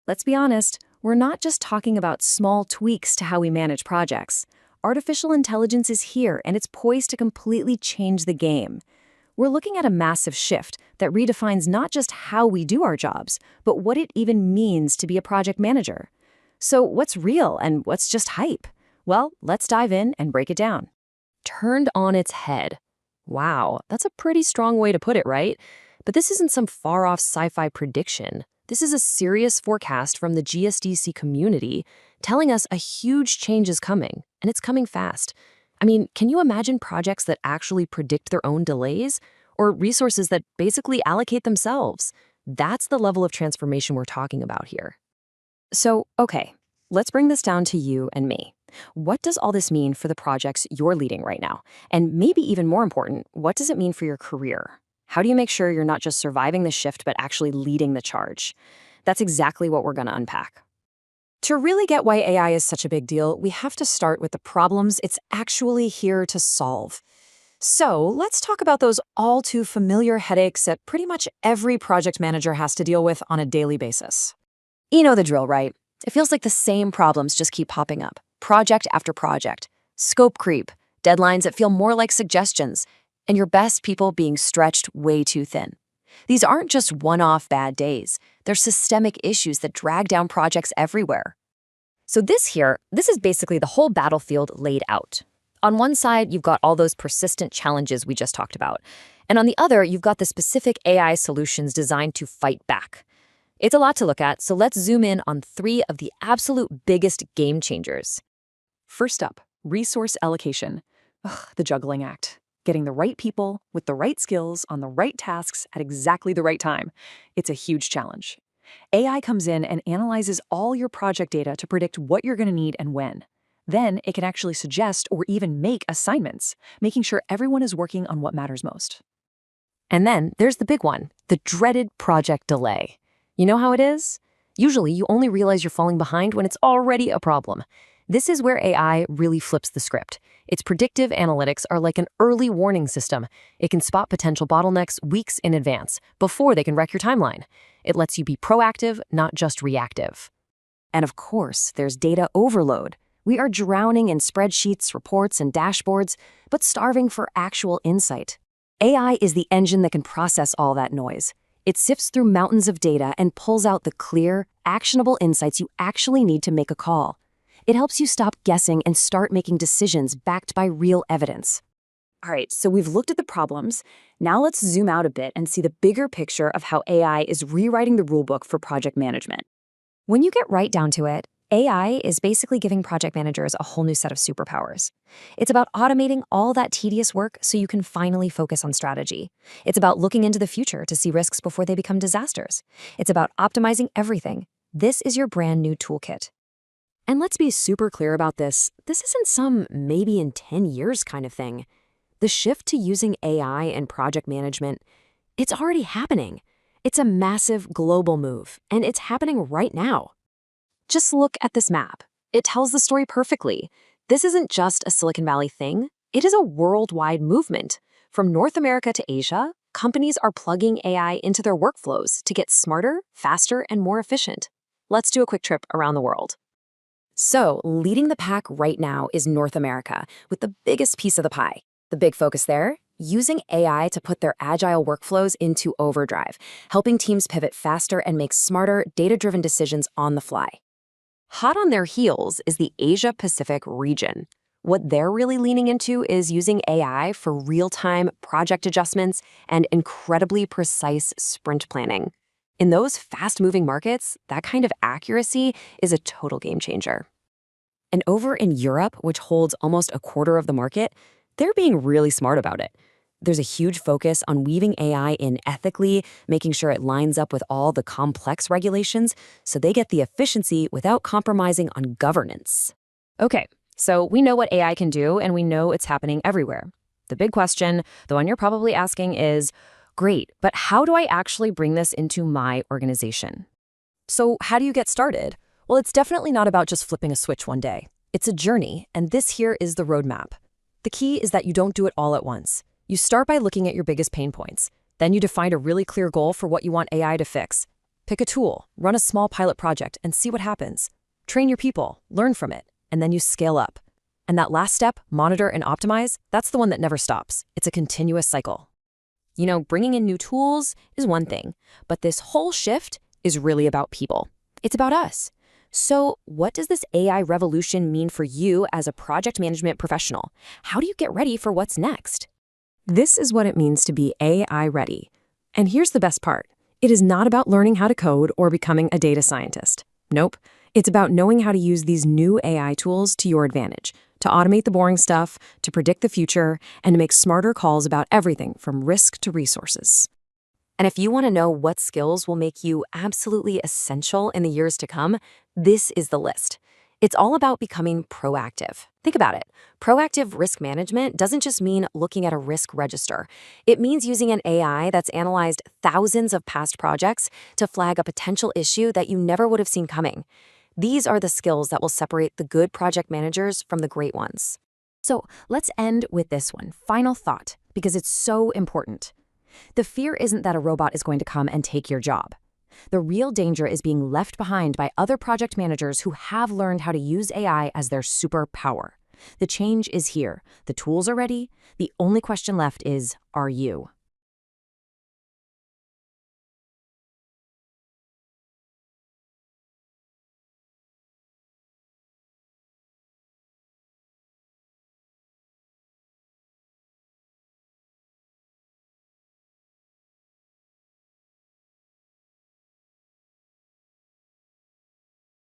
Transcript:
Let's be honest, we're not just talking about small tweaks to how we manage projects. Artificial intelligence is here, and it's poised to completely change the game. We're looking at a massive shift that redefines not just how we do our jobs, but what it even means to be a project manager. So what's real and what's just hype? Well, let's dive in and break it down. Turned on its head. Wow, that's a pretty strong way to put it, right? But this isn't some far-off sci-fi prediction. This is a serious forecast from the GSDC community telling us a huge change is coming, and it's coming fast. I mean, can you imagine projects that actually predict their own delays? Or resources that basically allocate themselves? That's the level of transformation we're talking about here. So, okay, let's bring this down to you and me. What does all this mean for the projects you're leading right now? And maybe even more important, what does it mean for your career? How do you make sure you're not just surviving the shift, but actually leading the charge? That's exactly what we're going to unpack. To really get why AI is such a big deal, we have to start with the problems it's actually here to solve. So let's talk about those all too familiar headaches that pretty much every project manager has to deal with on a daily basis. You know the drill, right? It feels like the same problems just keep popping up, project after project. Scope creep, deadlines that feel more like suggestions, and your best people being stretched way too thin. These aren't just one-off bad days. They're systemic issues that drag down projects everywhere. So this is basically the whole battlefield laid out. On one side, you've got all those persistent challenges we just talked about. And on the other, you've got the specific AI solutions designed to fight back. It's a lot to look at, so let's zoom in on 3 of the absolute biggest game changers. First up, resource allocation. The juggling act. Getting the right people with the right skills on the right tasks at exactly the right time. It's a huge challenge. AI comes in and analyzes all your project data to predict what you're going to need and when. Then it can actually suggest or even make assignments, making sure everyone is working on what matters most. And then there's the big one, the dreaded project delay. You know how it is? Usually you only realize you're falling behind when it's already a problem. This is where AI really flips the script. Its predictive analytics are like an early warning system. It can spot potential bottlenecks weeks in advance, before they can wreck your timeline. It lets you be proactive, not just reactive. And of course, there's data overload. We are drowning in spreadsheets, reports, and dashboards, but starving for actual insight. AI is the engine that can process all that noise. It sifts through mountains of data and pulls out the clear, actionable insights you actually need to make a call. It helps you stop guessing and start making decisions backed by real evidence. All right, so we've looked at the problems. Now let's zoom out a bit and see the bigger picture of how AI is rewriting the rulebook for project management. When you get right down to it, AI is basically giving project managers a whole new set of superpowers. It's about automating all that tedious work so you can finally focus on strategy. It's about looking into the future to see risks before they become disasters. It's about optimizing everything. This is your brand new toolkit. And let's be super clear about this. This isn't some maybe in 10 years kind of thing. The shift to using AI in project management, it's already happening. It's a massive global move, and it's happening right now. Just look at this map. It tells the story perfectly. This isn't just a Silicon Valley thing. It is a worldwide movement. From North America to Asia, companies are plugging AI into their workflows to get smarter, faster, and more efficient. Let's do a quick trip around the world. So, leading the pack right now is North America, with the biggest piece of the pie. The big focus there? Using AI to put their agile workflows into overdrive, helping teams pivot faster and make smarter, data-driven decisions on the fly. Hot on their heels is the Asia-Pacific region. What they're really leaning into is using AI for real-time project adjustments and incredibly precise sprint planning. In those fast-moving markets, that kind of accuracy is a total game changer. And over in Europe, which holds almost a quarter of the market, they're being really smart about it. There's a huge focus on weaving AI in ethically, making sure it lines up with all the complex regulations so they get the efficiency without compromising on governance. Okay, so we know what AI can do, and we know it's happening everywhere. The big question, the one you're probably asking is, great, but how do I actually bring this into my organization? So how do you get started? Well, it's definitely not about just flipping a switch one day. It's a journey, and this here is the roadmap. The key is that you don't do it all at once. You start by looking at your biggest pain points. Then you define a really clear goal for what you want AI to fix. Pick a tool, run a small pilot project, and see what happens. Train your people, learn from it, and then you scale up. And that last step, monitor and optimize, that's the one that never stops. It's a continuous cycle. You know, bringing in new tools is one thing, but this whole shift is really about people. It's about us. So what does this AI revolution mean for you as a project management professional? How do you get ready for what's next? This is what it means to be AI ready. And here's the best part. It is not about learning how to code or becoming a data scientist. Nope. It's about knowing how to use these new AI tools to your advantage, to automate the boring stuff, to predict the future, and to make smarter calls about everything from risk to resources. And if you want to know what skills will make you absolutely essential in the years to come, this is the list. It's all about becoming proactive. Think about it. Proactive risk management doesn't just mean looking at a risk register. It means using an AI that's analyzed thousands of past projects to flag a potential issue that you never would have seen coming. These are the skills that will separate the good project managers from the great ones. So let's end with this one, final thought, because it's so important. The fear isn't that a robot is going to come and take your job. The real danger is being left behind by other project managers who have learned how to use AI as their superpower. The change is here. The tools are ready. The only question left is, are you?